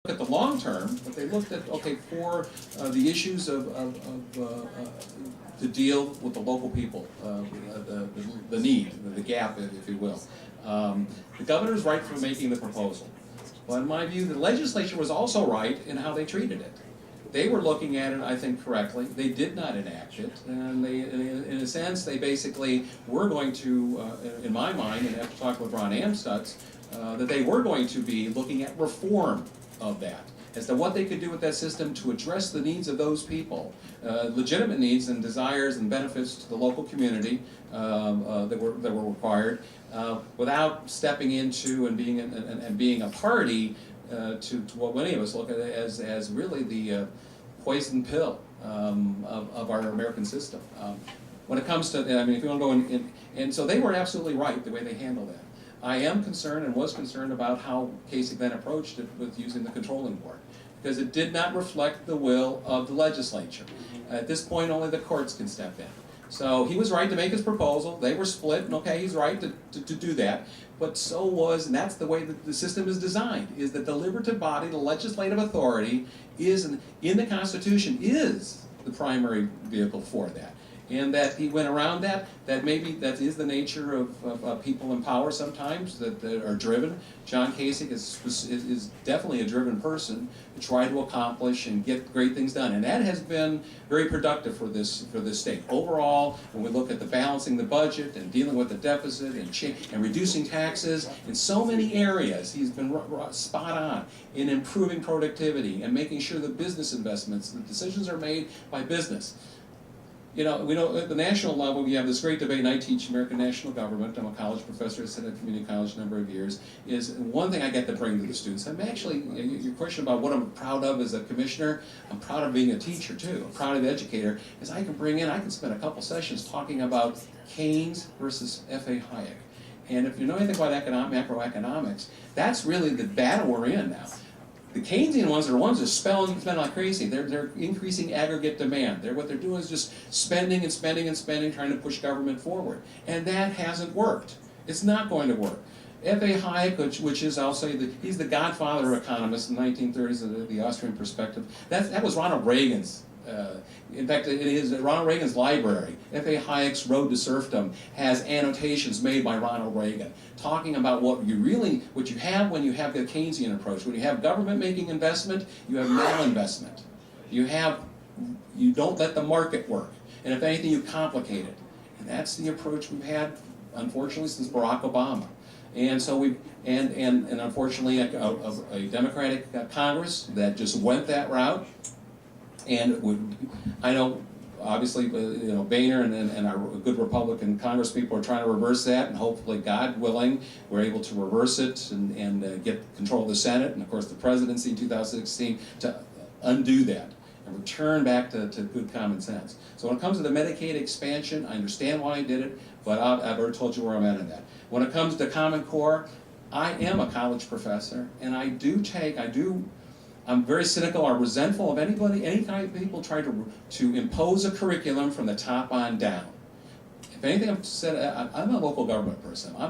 at the long term, but they looked at, okay, for the issues to deal with the local people, the need, the gap, if you will. The governor's right for making the proposal. But in my view, the legislature was also right in how they treated it. They were looking at it, I think, correctly. They did not enact it, and they, in a sense, they basically were going to, in my mind, and after talking with Ron Amstutz, that they were going to be looking at reform of that, as to what they could do with that system to address the needs of those people, legitimate needs and desires and benefits to the local community that were required, without stepping into and being a party to what many of us look at as really the poison pill of our American system. When it comes to, I mean, if you want to go in, and so they were absolutely right the way they handled that. I am concerned and was concerned about how Kasich then approached it with using the controlling board, because it did not reflect the will of the legislature. At this point, only the courts can step in. So he was right to make his proposal. They were split, and okay, he's right to do that. But so was, and that's the way that the system is designed, is that the deliberative body, the legislative authority, is in the Constitution, is the primary vehicle for that. And that he went around that maybe that is the nature of people in power sometimes, that are driven. John Kasich is definitely a driven person to try to accomplish and get great things done. And that has been very productive for this state. Overall, when we look at the balancing the budget and dealing with the deficit and reducing taxes, in so many areas, he's been spot on in improving productivity and making sure the business investments, the decisions are made by business. You know, we know at the national level, we have this great debate, and I teach American national government. I'm a college professor, I said at community college a number of years, is one thing I get to bring to the students. I'm actually, your question about what I'm proud of as a commissioner, I'm proud of being a teacher too, I'm proud of the educator, is I can spend a couple sessions talking about Keynes versus F.A. Hayek. And if you know anything about macroeconomics, that's really the battle we're in now. The Keynesian ones are the ones that spend like crazy. They're increasing aggregate demand. What they're doing is just spending and spending and spending, trying to push government forward. And that hasn't worked. It's not going to work. F.A. Hayek, which is, I'll say, he's the godfather of economists in the 1930s, the Austrian perspective. That was Ronald Reagan's. In fact, it is Ronald Reagan's library. F.A. Hayek's Road to Serfdom has annotations made by Ronald Reagan talking about what you have when you have the Keynesian approach. When you have government making investment, you have malinvestment. You don't let the market work. And if anything, you complicate it. And that's the approach we've had, unfortunately, since Barack Obama. And so and unfortunately, a Democratic Congress that just went that route. And I know, obviously, Boehner and our good Republican Congress people are trying to reverse that, and hopefully, God willing, we're able to reverse it and get control of the Senate, and of course the presidency in 2016 to undo that and return back to good common sense. So when it comes to the Medicaid expansion, I understand why I did it, but I've already told you where I'm at in that. When it comes to Common Core, I am a college professor, and I'm very cynical or resentful of any kind of people trying to impose a curriculum from the top on down. If anything, I've said, I'm a local government person. I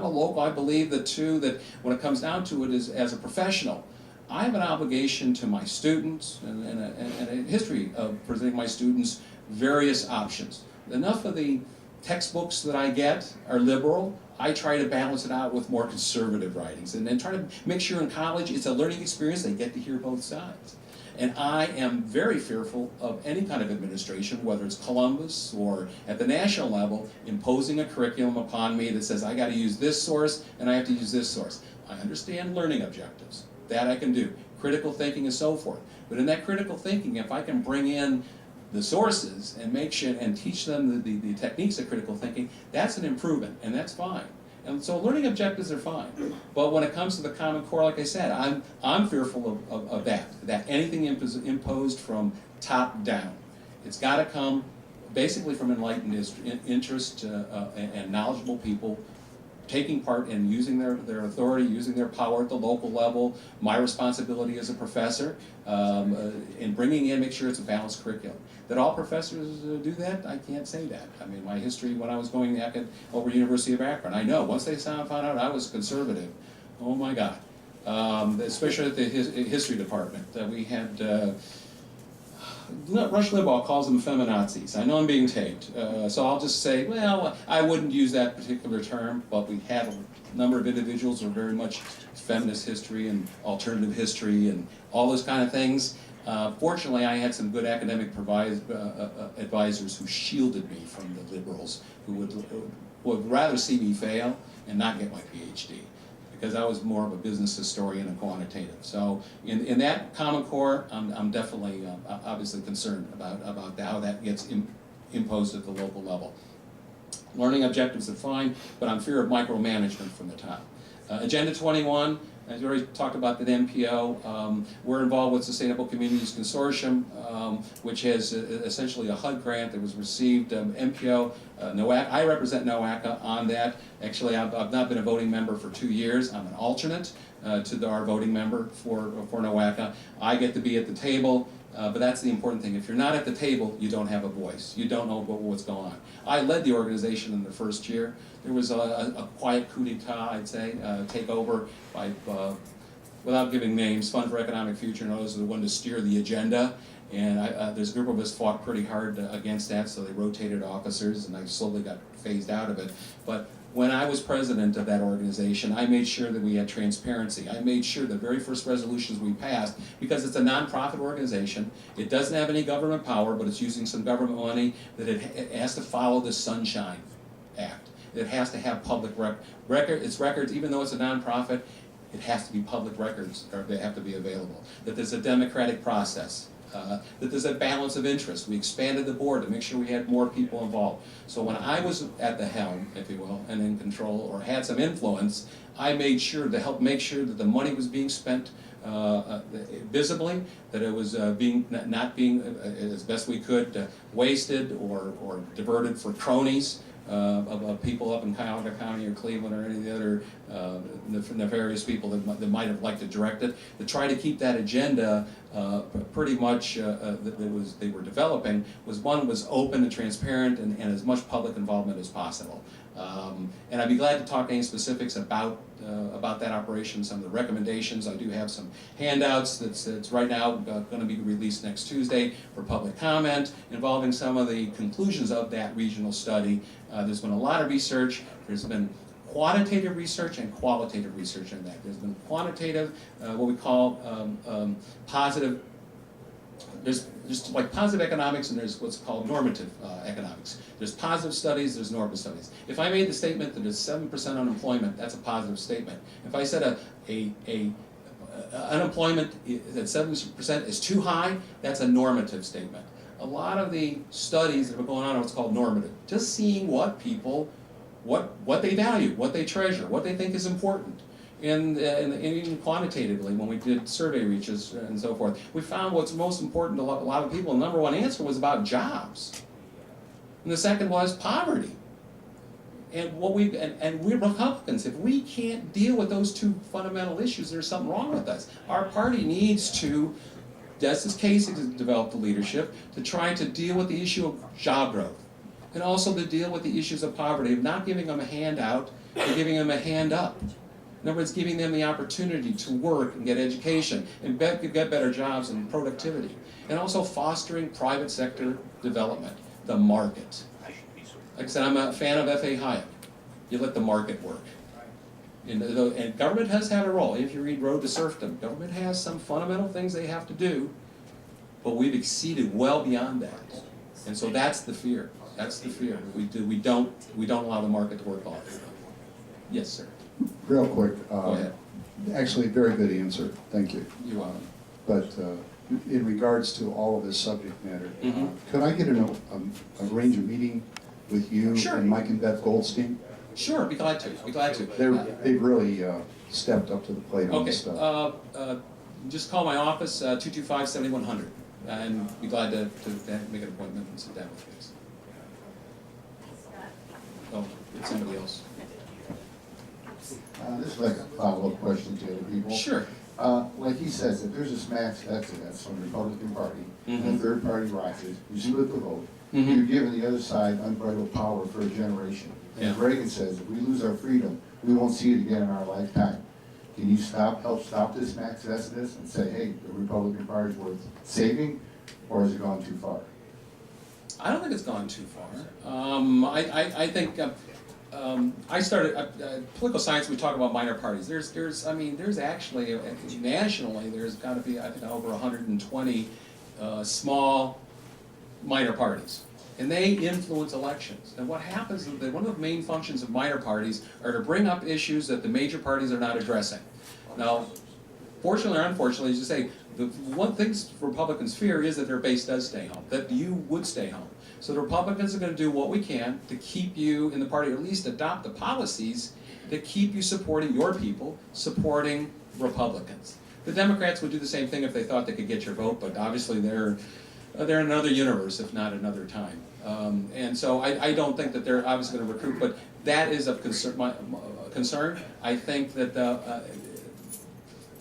believe that when it comes down to it, is as a professional, I have an obligation to my students and a history of presenting my students various options. Enough of the textbooks that I get are liberal. I try to balance it out with more conservative writings and then try to make sure in college it's a learning experience, they get to hear both sides. And I am very fearful of any kind of administration, whether it's Columbus or at the national level, imposing a curriculum upon me that says I got to use this source and I have to use this source. I understand learning objectives. That I can do. Critical thinking and so forth. But in that critical thinking, if I can bring in the sources and make sure and teach them the techniques of critical thinking, that's an improvement, and that's fine. And so learning objectives are fine. But when it comes to the Common Core, like I said, I'm fearful of that anything imposed from top down. It's got to come basically from enlightened interest and knowledgeable people taking part in using their authority, using their power at the local level, my responsibility as a professor, in bringing in, make sure it's a balanced curriculum. That all professors do that? I can't say that. I mean, my history when I was going over University of Akron, I know, once they found out I was conservative, oh my God. especially at the history department. We had Rush Limbaugh calls them feminazis. I know I'm being taped, so I'll just say, well, I wouldn't use that particular term, but we had a number of individuals who are very much feminist history and alternative history and all those kind of things. Fortunately, I had some good academic advisors who shielded me from the liberals, who would rather see me fail and not get my PhD, because I was more of a business historian and quantitative. So in that Common Core, I'm definitely obviously concerned about how that gets imposed at the local level. Learning objectives are fine, but I'm fear of micromanagement from the top. Agenda 21, as we already talked about the MPO, we're involved with Sustainable Communities Consortium, which has essentially a HUD grant that was received. MPO, NOAC, I represent NOACA on that. Actually, I've not been a voting member for 2 years. I'm an alternate to our voting member for NOACA. I get to be at the table. But that's the important thing. If you're not at the table, you don't have a voice. You don't know what's going on. I led the organization in the first year. There was a quiet coup d'etat, I'd say, takeover by, without giving names, Fund for Economic Future and others are the one to steer the agenda. And there's a group of us fought pretty hard against that, so they rotated officers, and I slowly got phased out of it. But when I was president of that organization, I made sure that we had transparency. I made sure the very first resolutions we passed, because it's a nonprofit organization, it doesn't have any government power, but it's using some government money, that it has to follow the Sunshine Act. It has to have public its records, even though it's a nonprofit, it has to be public records, or they have to be available. That there's a democratic process. That there's a balance of interest. We expanded the board to make sure we had more people involved. So when I was at the helm, if you will, and in control, or had some influence, I made sure to help make sure that the money was being spent visibly, that it was not being, as best we could, wasted or diverted for cronies of people up in Cuyahoga County or Cleveland or any of the other nefarious people that might have liked to direct it. To try to keep that agenda pretty much that they were developing was open and transparent and as much public involvement as possible. And I'd be glad to talk any specifics about that operation, some of the recommendations. I do have some handouts that's right now going to be released next Tuesday for public comment, involving some of the conclusions of that regional study. There's been a lot of research. There's been quantitative research and qualitative research in that. There's been quantitative, what we call positive. There's just like positive economics, and there's what's called normative economics. There's positive studies, there's normative studies. If I made the statement that there's 7% unemployment, that's a positive statement. If I said unemployment at 7% is too high, that's a normative statement. A lot of the studies that are going on are what's called normative. Just seeing what people, what they value, what they treasure, what they think is important. And even quantitatively, when we did survey reaches and so forth, we found what's most important to a lot of people. The number one answer was about jobs. And the second was poverty. And we're Republicans. If we can't deal with those two fundamental issues, there's something wrong with us. Our party needs to, Justice Casey to develop the leadership to try to deal with the issue of job growth. And also to deal with the issues of poverty, of not giving them a handout, but giving them a hand up. In other words, giving them the opportunity to work and get education and get better jobs and productivity. And also fostering private sector development, the market. Like I said, I'm a fan of F.A. Hayek. You let the market work. And government has had a role. If you read Road to Serfdom, government has some fundamental things they have to do, but we've exceeded well beyond that. And so that's the fear. That's the fear. We don't allow the market to work all the time. Yes, sir. Real quick. Go ahead. Actually, very good answer. Thank you. You're welcome. But in regards to all of this subject matter, could I get arrange a meeting with you and Mike and Beth Goldstein? Sure, be glad to. Be glad to. They've really stepped up to the plate on this stuff. Just call my office, 225-7100, and be glad to make an appointment and sit down with you. Oh, it's somebody else. This is like a follow-up question to other people. Sure. Like he says, if there's a smash exodus from the Republican Party, and the third party rises, you split the vote, you're giving the other side unbridled power for a generation. And Reagan says, if we lose our freedom, we won't see it again in our lifetime. Can you help stop this mass exodus and say, hey, the Republican Party is worth saving, or has it gone too far? I don't think it's gone too far. I think I started political science. We talk about minor parties. There's actually nationally there's got to be I think over 120 small minor parties, and they influence elections. And what happens is that one of the main functions of minor parties are to bring up issues that the major parties are not addressing. Now, fortunately or unfortunately, as you say, the one thing Republicans fear is that their base does stay home, that you would stay home. So the Republicans are going to do what we can to keep you in the party, or at least adopt the policies that keep you supporting your people, supporting Republicans. The Democrats would do the same thing if they thought they could get your vote, but obviously they're in another universe, if not another time. And so I don't think that they're obviously going to recruit, but that is of concern. I think that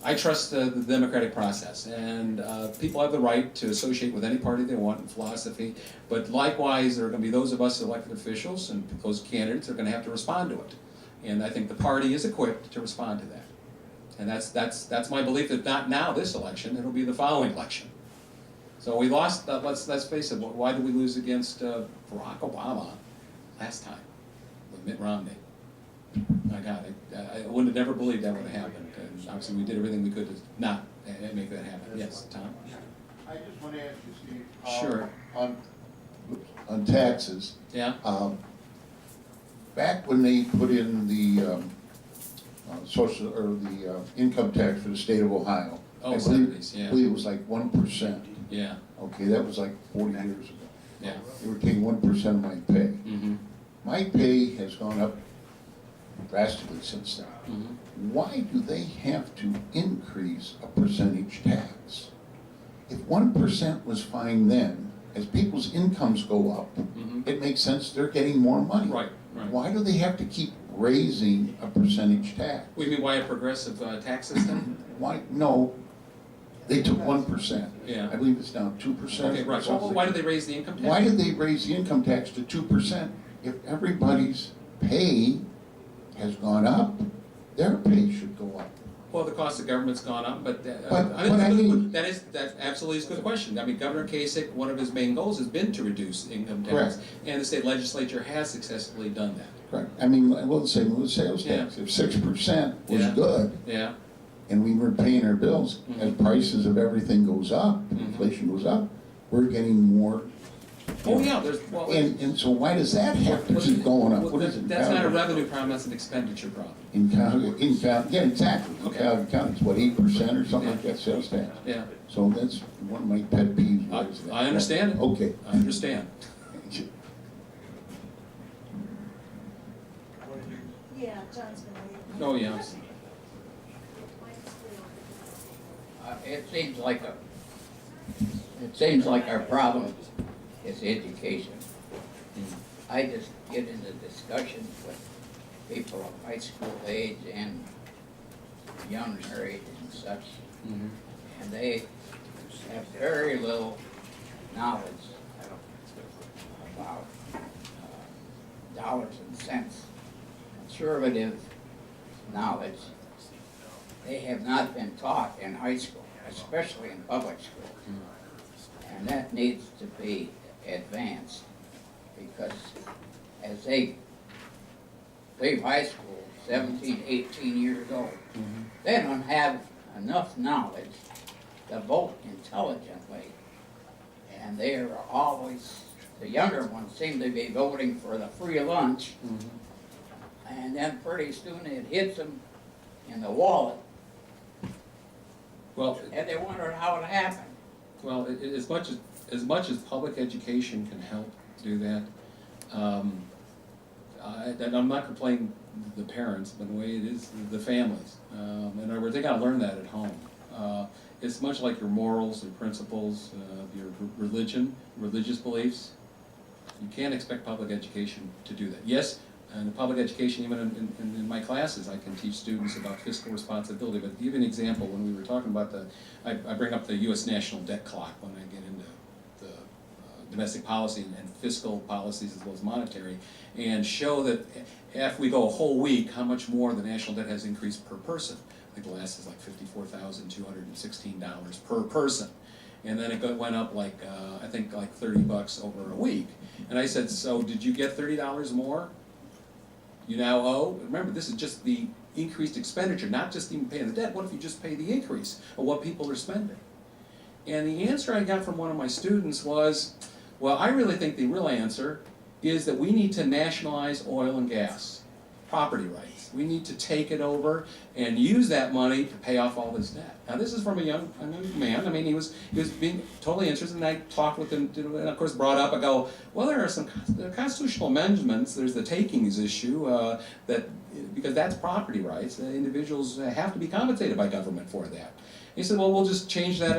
I trust the democratic process, and people have the right to associate with any party they want in philosophy, but likewise there are going to be those of us elected officials and those candidates are going to have to respond to it. And I think the party is equipped to respond to that. And that's my belief, that not now this election, it'll be the following election. So we lost, let's face it, why did we lose against Barack Obama last time with Mitt Romney? My God, I would have never believed that would have happened. And obviously we did everything we could to not make that happen. Yes, Tom? I just want to ask you, Steve. Sure. On taxes. Yeah? Back when they put in the social, or the income tax for the state of Ohio. Oh, I believe 70s, yeah. I believe it was like 1%. Yeah. Okay, that was like 40 years ago. Yeah. They were taking 1% of my pay. Mm-hmm. My pay has gone up drastically since then. Mm-hmm. Why do they have to increase a percentage tax? If 1% was fine then, as people's incomes go up, Mm-hmm. it makes sense they're getting more money. Right, right. Why do they have to keep raising a percentage tax? What do you mean, why a progressive tax system? Why, no, they took 1%. Yeah. I believe it's now 2%. Okay, right. Well, why did they raise the income tax? Why did they raise the income tax to 2% if everybody's pay has gone up? Their pay should go up. Well, the cost of government's gone up, but that absolutely is a good question. I mean, Governor Kasich, one of his main goals has been to reduce income tax, Correct. and the state legislature has successfully done that. Correct. I mean, well, the same with sales tax. Yeah. If 6% was Yeah. good, Yeah. and we were paying our bills, Mhm. as prices of everything goes up, Mhm. inflation goes up, we're getting more. Oh, yeah, there's, well. And so why does that have to keep going up? What is it? That's not a revenue problem, that's an expenditure problem. In county, yeah, exactly. In Okay. county, it's what, 8% or something like that, sales tax? Yeah. So that's one of my pet peeves. Why is that? I understand it. Okay. I understand. Thank you. Yeah, John's been waiting. Oh, yeah. It seems like our problem is education. I just get into discussions with people of high school age and younger age and such, Mhm. and they have very little knowledge about dollars and cents. Conservative knowledge, they have not been taught in high school, especially in public school. And that needs to be advanced, because as they leave high school, 17, 18 years old, they don't have enough knowledge to vote intelligently. And they are always, the younger ones seem to be voting for the free lunch, and then pretty soon it hits them in the wallet, Well, and they wonder how it happened. well, as much as public education can help do that, and I'm not complaining the parents, but the way it is the families. In other words, they gotta learn that at home. It's much like your morals and principles, your religious beliefs. You can't expect public education to do that. Yes, and public education, even in my classes, I can teach students about fiscal responsibility. But to give you an example, when we were talking about I bring up the U.S. national debt clock when I get into the domestic policy and fiscal policies as well as monetary, and show that if we go a whole week, how much more the national debt has increased per person. think the last is like $54,216 per person. And then it went up like, I think like $30 over a week. And I said, so did you get $30 more? You now owe? Remember, this is just the increased expenditure, not just even paying the debt. What if you just pay the increase of what people are spending? And the answer I got from one of my students was, well, I really think the real answer is that we need to nationalize oil and gas, property rights. We need to take it over and use that money to pay off all this debt. Now this is from a young man. I mean, he was being totally interested, and I talked with him, and of course brought up, I go, well, there are some constitutional amendments. There's the takings issue, because that's property rights. Individuals have to be compensated by government for that. He said, well, we'll just change that,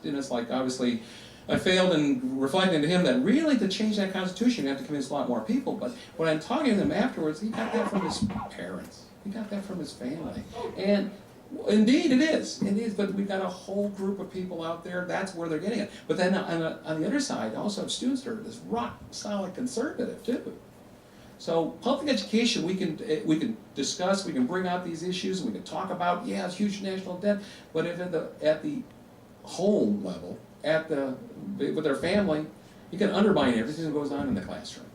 and it's like, obviously, I failed in reflecting to him that really to change that Constitution you have to convince a lot more people. But when I'm talking to him afterwards, he got that from his parents. He got that from his family. And indeed it is, but we've got a whole group of people out there, that's where they're getting it. But then on the other side, I also have students that are this rock solid conservative too. So public education, we can discuss, we can bring out these issues, we can talk about, yeah, it's huge national debt, but if at the home level, with their family, you can undermine everything that goes on in the classroom.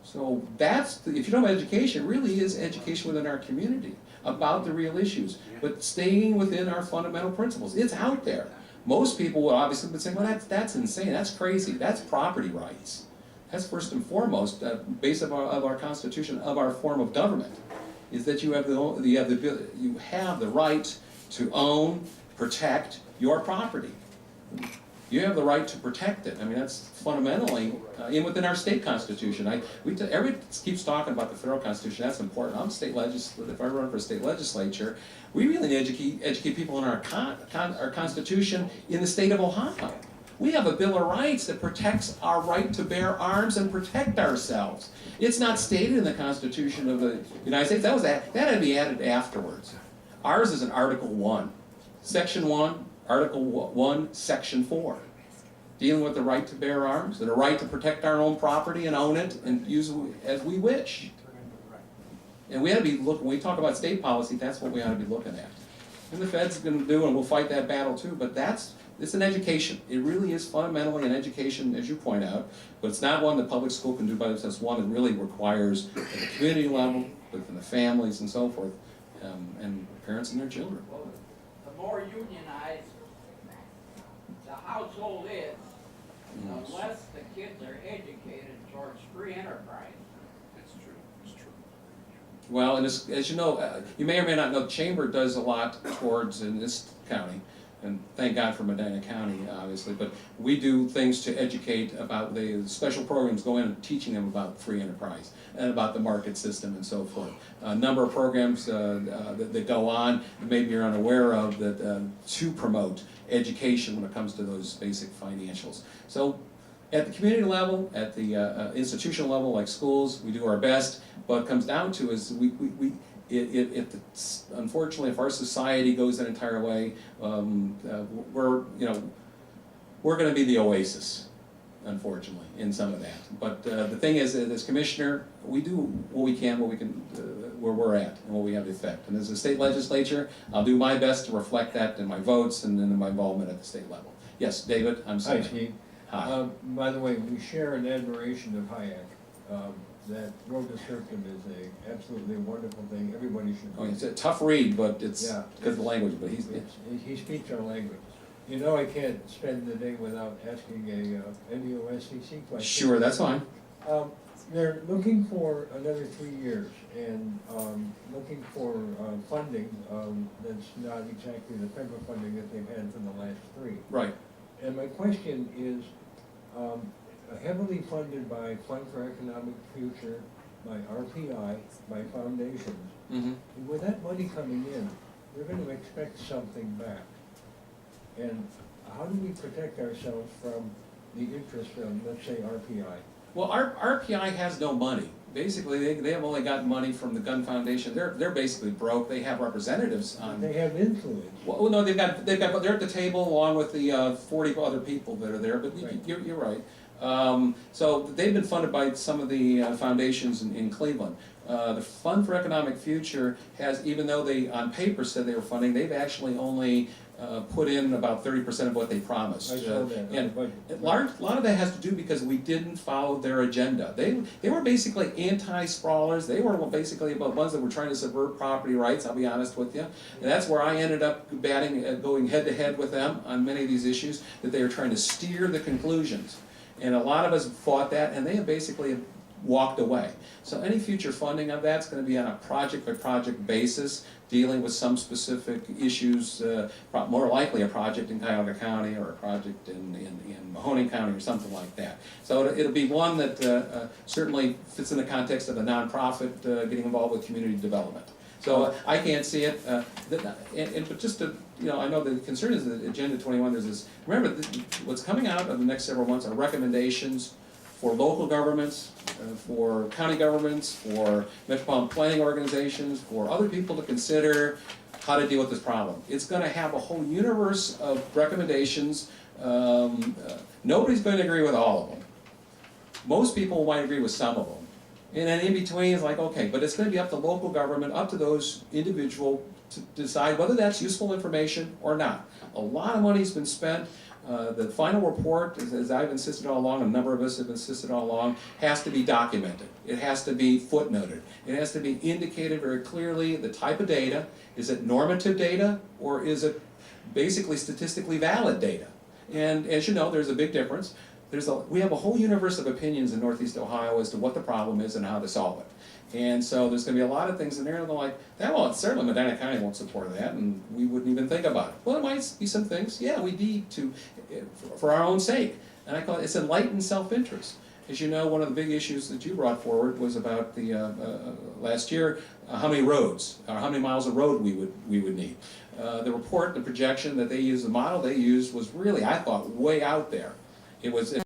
So if you don't have education, it really is education within our community about the real issues, but staying within our fundamental principles. It's out there. Most people would obviously say, well, that's insane, that's crazy, that's property rights. That's first and foremost, base of our Constitution, of our form of government, is that you have the right to own, protect your property. You have the right to protect it. I mean, that's fundamentally within our state constitution. Everybody keeps talking about the federal constitution. That's important. I'm state legislator. If I run for state legislature, we really need to educate people in our constitution in the state of Ohio. We have a Bill of Rights that protects our right to bear arms and protect ourselves. It's not stated in the Constitution of the United States. That had to be added afterwards. Ours is in Article 1, Section 1. Article 1, Section 4, dealing with the right to bear arms and the right to protect our own property and own it and use it as we wish. And we ought to be when we talk about state policy, that's what we ought to be looking at. And the Fed's going to do, and we'll fight that battle too, but it's an education. It really is fundamentally an education, as you point out, but it's not one the public school can do by themselves. It's one that really requires at the community level, within the families and so forth, and parents and their children. Well, the more unionized the household is, the less the kids are educated towards free enterprise. It's true. It's true. Well, and as you know, you may or may not know, the Chamber does a lot towards, in this county, and thank God for Medina County, obviously, but we do things to educate about the special programs, go in and teaching them about free enterprise and about the market system and so forth. A number of programs that go on, that maybe you're unaware of, that to promote education when it comes to those basic financials. So at the community level, at the institutional level, like schools, we do our best. What it comes down to is unfortunately, if our society goes that entire way, we're going to be the oasis, unfortunately, in some of that. But the thing is, as commissioner, we do what we can, where we're at, and what we have the effect. And as a state legislature, I'll do my best to reflect that in my votes and in my involvement at the state level. Yes, David, I'm sorry. Hi, Steve. Hi. By the way, we share an admiration of Hayek. That road descriptive is a absolutely wonderful thing. Everybody should. Oh, it's a tough read, but it's Yeah. because of the language. But He speaks our language. You know, I can't spend the day without asking a NUSCC question. Sure, that's fine. They're looking for another 3 years and looking for funding that's not exactly the federal funding that they've had for the last 3. Right. And my question is, heavily funded by Fund for Economic Future, by RPI, by foundations. Mm-hmm. And with that money coming in, we're going to expect something back. And how do we protect ourselves from the interest from, let's say, RPI? Well, RPI has no money. Basically, they have only got money from the Gun Foundation. They're basically broke. They have representatives on. They have influence. Well, no, they're at the table along with the 40 other people that are there. But Right. you're right. So they've been funded by some of the foundations in Cleveland. The Fund for Economic Future has, even though they on paper said they were funding, they've actually only put in about 30% of what they promised. I saw that. And a lot of that has to do because we didn't follow their agenda. They were basically anti-sprawlers. They were basically about ones that were trying to subvert property rights, I'll be honest with you. And that's where I ended up going head to head with them on many of these issues, that they were trying to steer the conclusions. And a lot of us fought that, and they have basically walked away. So any future funding of that's going to be on a project-by-project basis, dealing with some specific issues, more likely a project in Cuyahoga County or a project in Mahoning County or something like that. So it'll be one that certainly fits in the context of a nonprofit getting involved with community development. So I can't see it, but just to, I know the concern is that Agenda 21, there's this, remember, what's coming out of the next several months are recommendations for local governments, for county governments, for metropolitan planning organizations, for other people to consider how to deal with this problem. It's going to have a whole universe of recommendations. Nobody's going to agree with all of them. Most people might agree with some of them. And then in between, it's like, okay, but it's going to be up to local government, up to those individual to decide whether that's useful information or not. A lot of money's been spent. The final report, as I've insisted all along, a number of us have insisted all along, has to be documented. It has to be footnoted. It has to be indicated very clearly the type of data. Is it normative data, or is it basically statistically valid data? And as you know, there's a big difference. We have a whole universe of opinions in Northeast Ohio as to what the problem is and how to solve it. And so there's going to be a lot of things in there that are like, well, certainly Medina County won't support that, and we wouldn't even think about it. Well, there might be some things, yeah, we need to, for our own sake. And I call it's enlightened self-interest. As you know, one of the big issues that you brought forward was about the last year, how many roads, or how many miles of road we would need. The report, the projection that they used, the model they used was really, I thought, way out there. It was